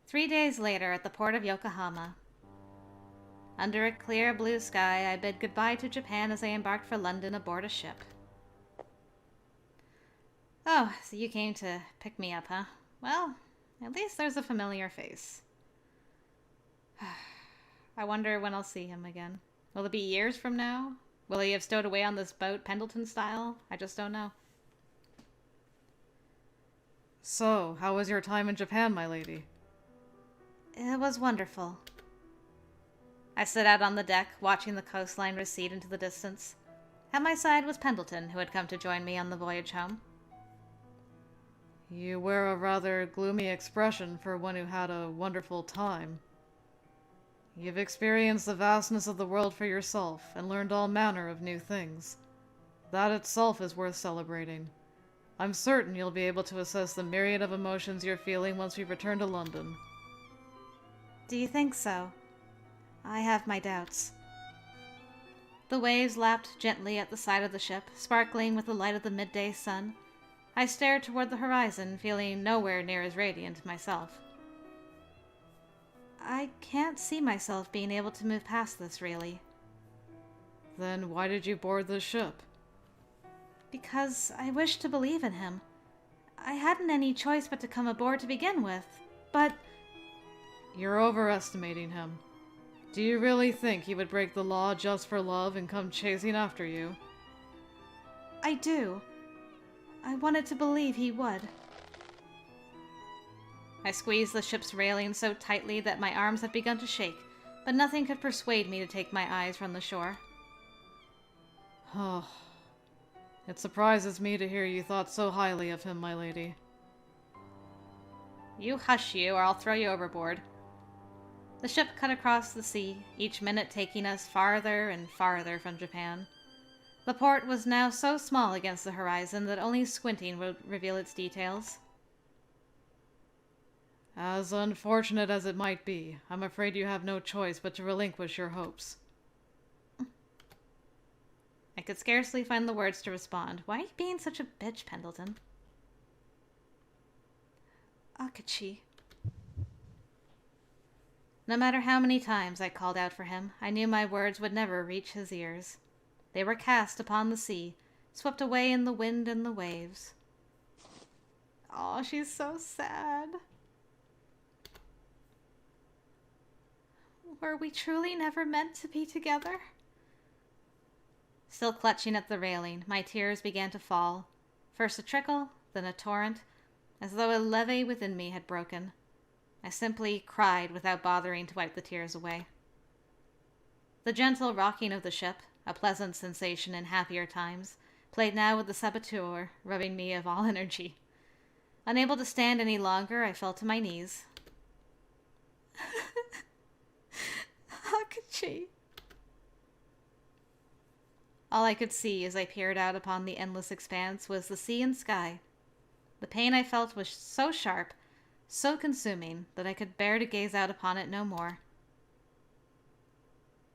3 days later at the port of Yokohama. Under a clear blue sky, I bid goodbye to Japan as I embarked for London aboard a ship. Oh, so you came to pick me up, huh? Well, at least there's a familiar face. I wonder when I'll see him again. Will it be years from now? Will he have stowed away on this boat, Pendleton style? I just don't know. So, how was your time in Japan, my lady? It was wonderful. I stood out on the deck, watching the coastline recede into the distance. At my side was Pendleton, who had come to join me on the voyage home. You wear a rather gloomy expression for one who had a wonderful time. You've experienced the vastness of the world for yourself and learned all manner of new things. That itself is worth celebrating. I'm certain you'll be able to assess the myriad of emotions you're feeling once we return to London. Do you think so? I have my doubts. The waves lapped gently at the side of the ship, sparkling with the light of the midday sun. I stared toward the horizon, feeling nowhere near as radiant myself. I can't see myself being able to move past this, really. Then why did you board the ship? Because I wished to believe in him. I hadn't any choice but to come aboard to begin with, but... You're overestimating him. Do you really think he would break the law just for love and come chasing after you? I do. I wanted to believe he would. I squeezed the ship's railing so tightly that my arms had begun to shake, but nothing could persuade me to take my eyes from the shore. Oh, it surprises me to hear you thought so highly of him, my lady. You hush you, or I'll throw you overboard. The ship cut across the sea, each minute taking us farther and farther from Japan. The port was now so small against the horizon that only squinting would reveal its details. As unfortunate as it might be, I'm afraid you have no choice but to relinquish your hopes. I could scarcely find the words to respond. Why are you being such a bitch, Pendleton? Akachi. No matter how many times I called out for him, I knew my words would never reach his ears. They were cast upon the sea, swept away in the wind and the waves. Oh, she's so sad. Were we truly never meant to be together? Still clutching at the railing, my tears began to fall. First a trickle, then a torrent, as though a levee within me had broken. I simply cried without bothering to wipe the tears away. The gentle rocking of the ship, a pleasant sensation in happier times, played now with the saboteur, robbing me of all energy. Unable to stand any longer, I fell to my knees. Akachi. All I could see as I peered out upon the endless expanse was the sea and sky. The pain I felt was so sharp, so consuming, that I could bear to gaze out upon it no more.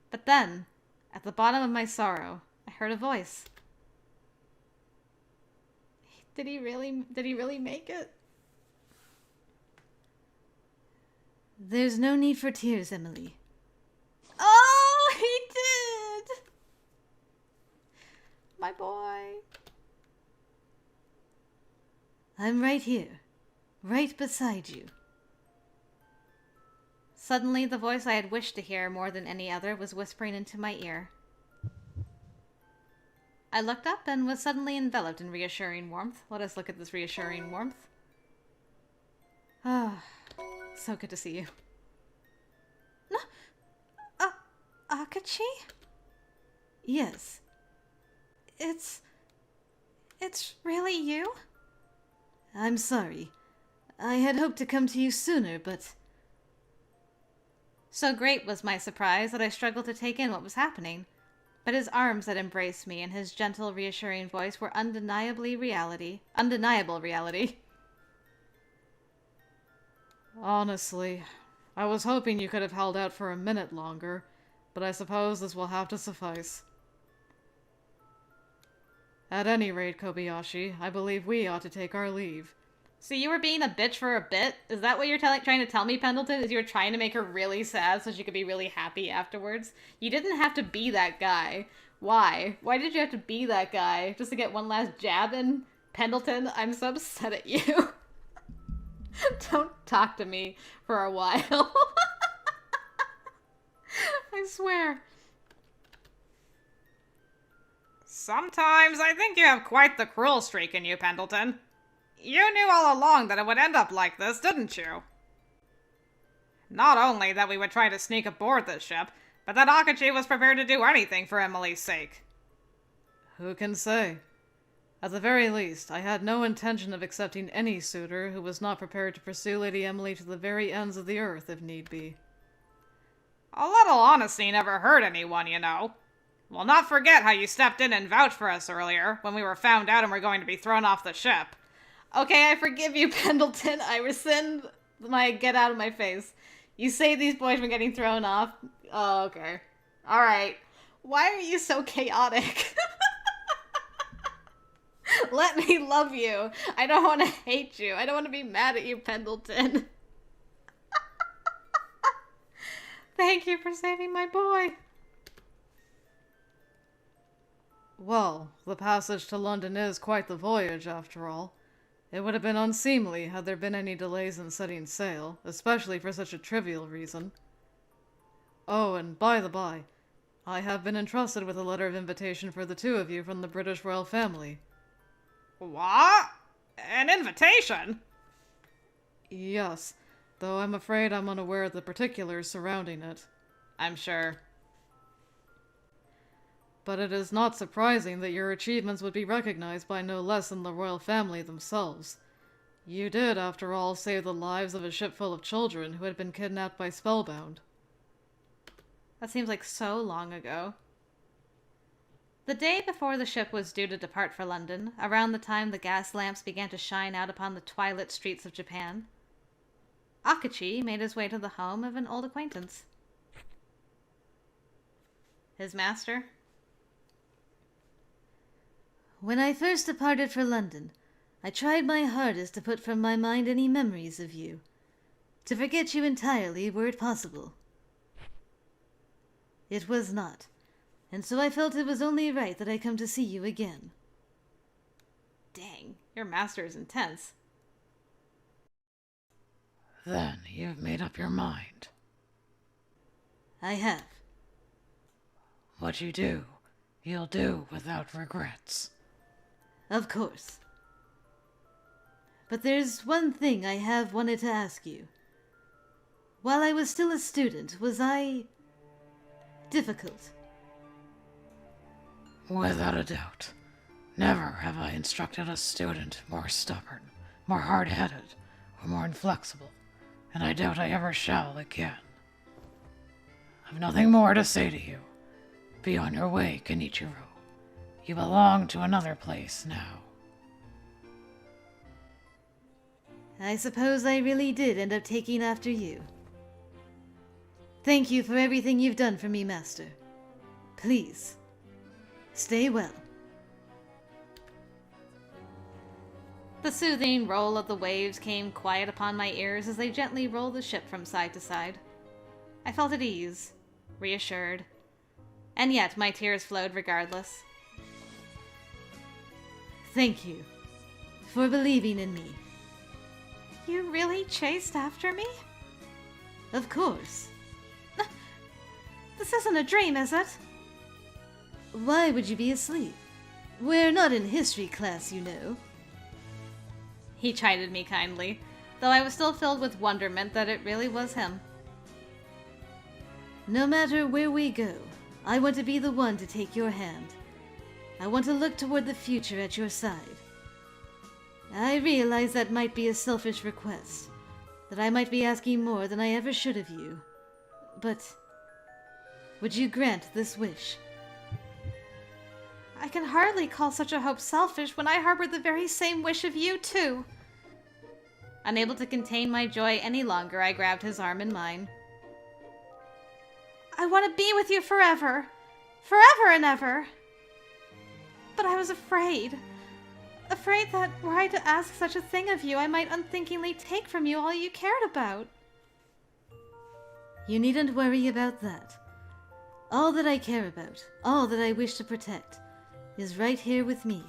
But then, at the bottom of my sorrow, I heard a voice. Did he really make it? There's no need for tears, Emily. Oh, he did! My boy. I'm right here, right beside you. Suddenly, the voice I had wished to hear more than any other was whispering into my ear. I looked up and was suddenly enveloped in reassuring warmth. Let us look at this reassuring warmth. Ah, so good to see you. No, Akachi? Yes. It's really you? I'm sorry. I had hoped to come to you sooner, but... So great was my surprise that I struggled to take in what was happening. But his arms that embraced me and his gentle, reassuring voice were undeniable reality. Honestly, I was hoping you could have held out for a minute longer, but I suppose this will have to suffice. At any rate, Kobayashi, I believe we ought to take our leave. So you were being a bitch for a bit? Is that what you're trying to tell me, Pendleton? Is you were trying to make her really sad so she could be really happy afterwards? You didn't have to be that guy. Why? Why did you have to be that guy? Just to get one last jab in? Pendleton, I'm so upset at you. Don't talk to me for a while. I swear. Sometimes I think you have quite the cruel streak in you, Pendleton. You knew all along that it would end up like this, didn't you? Not only that we would try to sneak aboard this ship, but that Akachi was prepared to do anything for Emily's sake. Who can say? At the very least, I had no intention of accepting any suitor who was not prepared to pursue Lady Emily to the very ends of the earth, if need be. A little honesty never hurt anyone, you know. We'll not forget how you stepped in and vouched for us earlier, when we were found out and were going to be thrown off the ship. Okay, I forgive you, Pendleton. I rescind my get out of my face. You saved these boys from getting thrown off. Oh, okay. Alright. Why are you so chaotic? Let me love you. I don't want to hate you. I don't want to be mad at you, Pendleton. Thank you for saving my boy. Well, the passage to London is quite the voyage, after all. It would have been unseemly had there been any delays in setting sail, especially for such a trivial reason. Oh, and by the by, I have been entrusted with a letter of invitation for the two of you from the British royal family. What? An invitation? Yes, though I'm afraid I'm unaware of the particulars surrounding it. I'm sure. But it is not surprising that your achievements would be recognized by no less than the royal family themselves. You did, after all, save the lives of a ship full of children who had been kidnapped by Spellbound. That seems like so long ago. The day before the ship was due to depart for London, around the time the gas lamps began to shine out upon the twilit streets of Japan, Akachi made his way to the home of an old acquaintance. His master? When I first departed for London, I tried my hardest to put from my mind any memories of you, to forget you entirely were it possible. It was not, and so I felt it was only right that I come to see you again. Dang, your master is intense. Then you've made up your mind. I have. What you do, you'll do without regrets. Of course. But there's one thing I have wanted to ask you. While I was still a student, was I difficult? Without a doubt. Never have I instructed a student more stubborn, more hard-headed, or more inflexible, and I doubt I ever shall again. I've nothing more to say to you. Be on your way, Kenichirou. You belong to another place now. I suppose I really did end up taking after you. Thank you for everything you've done for me, Master. Please, stay well. The soothing roll of the waves came quiet upon my ears as they gently rolled the ship from side to side. I felt at ease, reassured, and yet my tears flowed regardless. Thank you for believing in me. You really chased after me? Of course. This isn't a dream, is it? Why would you be asleep? We're not in history class, you know. He chided me kindly, though I was still filled with wonderment that it really was him. No matter where we go, I want to be the one to take your hand. I want to look toward the future at your side. I realize that might be a selfish request, that I might be asking more than I ever should of you. But would you grant this wish? I can hardly call such a hope selfish when I harbor the very same wish of you, too. Unable to contain my joy any longer, I grabbed his arm in mine. I want to be with you forever. Forever and ever. But I was afraid. afraid that were I to ask such a thing of you, I might unthinkingly take from you all you cared about. You needn't worry about that. All that I care about, all that I wish to protect, is right here with me.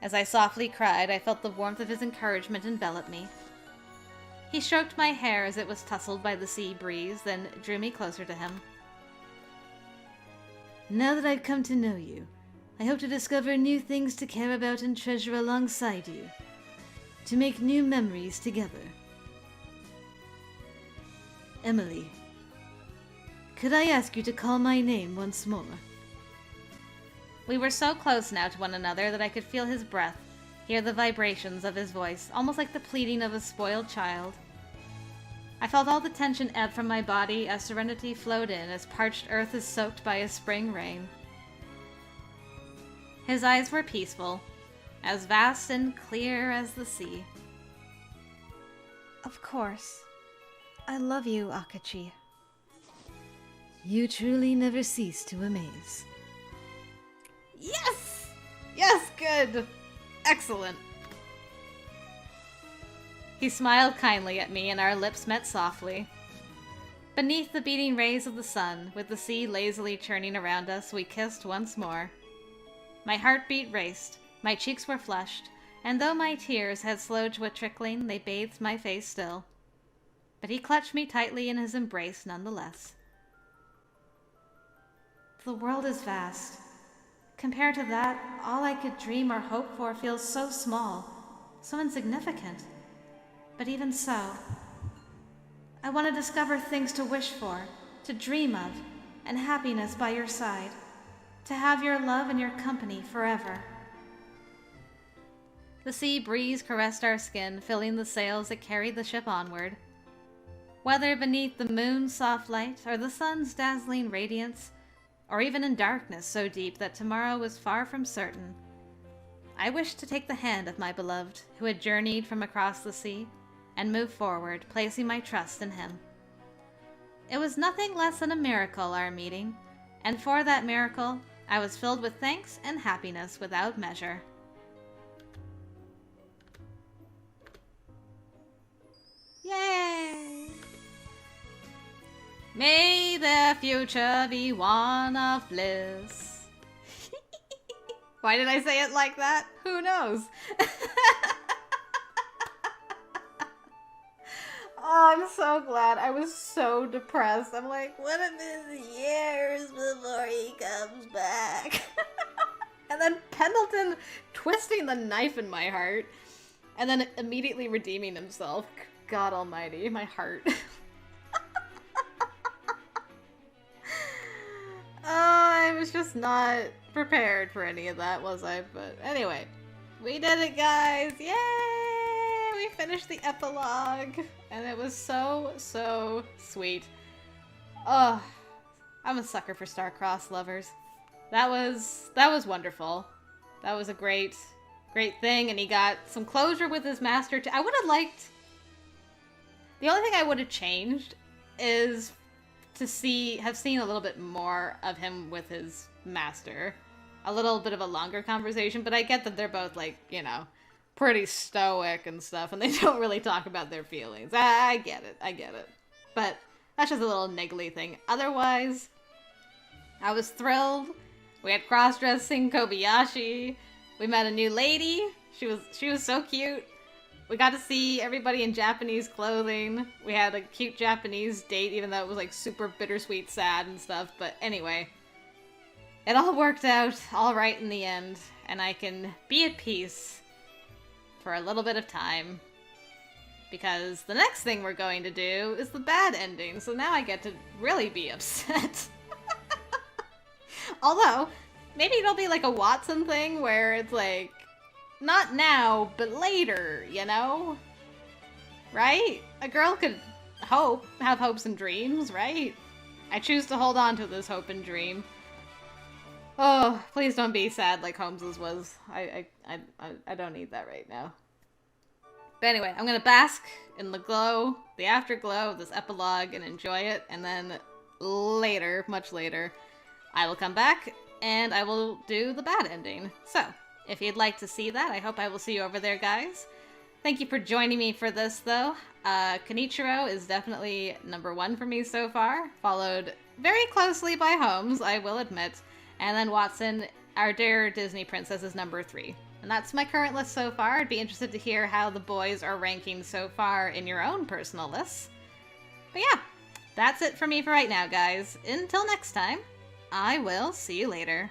As I softly cried, I felt the warmth of his encouragement envelop me. He stroked my hair as it was tousled by the sea breeze, then drew me closer to him. Now that I've come to know you, I hope to discover new things to care about and treasure alongside you, to make new memories together. Emily, could I ask you to call my name once more? We were so close now to one another that I could feel his breath, hear the vibrations of his voice, almost like the pleading of a spoiled child. I felt all the tension ebb from my body as serenity flowed in, as parched earth is soaked by a spring rain. His eyes were peaceful, as vast and clear as the sea. Of course. I love you, Akachi. You truly never cease to amaze. Yes! Yes, good! Excellent! He smiled kindly at me, and our lips met softly. Beneath the beating rays of the sun, with the sea lazily churning around us, we kissed once more. My heartbeat raced, my cheeks were flushed, and though my tears had slowed to a trickling, they bathed my face still. But he clutched me tightly in his embrace nonetheless. The world is vast. Compared to that, all I could dream or hope for feels so small, so insignificant. But even so, I want to discover things to wish for, to dream of, and happiness by your side, to have your love and your company forever. The sea breeze caressed our skin, filling the sails that carried the ship onward. Whether beneath the moon's soft light, or the sun's dazzling radiance, or even in darkness so deep that tomorrow was far from certain, I wished to take the hand of my beloved, who had journeyed from across the sea, and move forward, placing my trust in him. It was nothing less than a miracle, our meeting, and for that miracle, I was filled with thanks and happiness without measure. Yay! May their future be one of bliss. Why did I say it like that? Who knows? Oh, I'm so glad. I was so depressed. I'm like, what if it's years before he comes back? And then Pendleton twisting the knife in my heart, and then immediately redeeming himself. God almighty, my heart. I was just not prepared for any of that, was I? But anyway, we did it, guys. Yay! We finished the epilogue, and it was so, so sweet. Oh, I'm a sucker for star-crossed lovers. That was wonderful. That was a great thing, and he got some closure with his master too. I would have liked... The only thing I would have changed is to have seen a little bit more of him with his master. A little bit of a longer conversation, but I get that they're both, like, you know, pretty stoic and stuff, and they don't really talk about their feelings. I get it. But that's just a little niggly thing. Otherwise, I was thrilled. We had cross-dressing Kobayashi. We met a new lady. She was so cute. We got to see everybody in Japanese clothing. We had a cute Japanese date, even though it was like super bittersweet sad and stuff. But anyway, it all worked out all right in the end, and I can be at peace for a little bit of time. Because the next thing we're going to do is the bad ending, so now I get to really be upset. Although, maybe it'll be like a Watson thing where it's like, not now, but later, you know? Right? A girl could have hopes and dreams, right? I choose to hold on to this hope and dream. Oh, please don't be sad like Holmes's was. I don't need that right now. But anyway, I'm gonna bask in the glow, the afterglow of this epilogue and enjoy it, and then later, much later, I will come back and I will do the bad ending. So, if you'd like to see that, I hope I will see you over there, guys. Thank you for joining me for this, though. Kenichirou is definitely number 1 for me so far, followed very closely by Holmes, I will admit, and then Watson, our dear Disney princess, is number 3. And that's my current list so far. I'd be interested to hear how the boys are ranking so far in your own personal lists. But yeah, that's it for me for right now, guys. Until next time, I will see you later.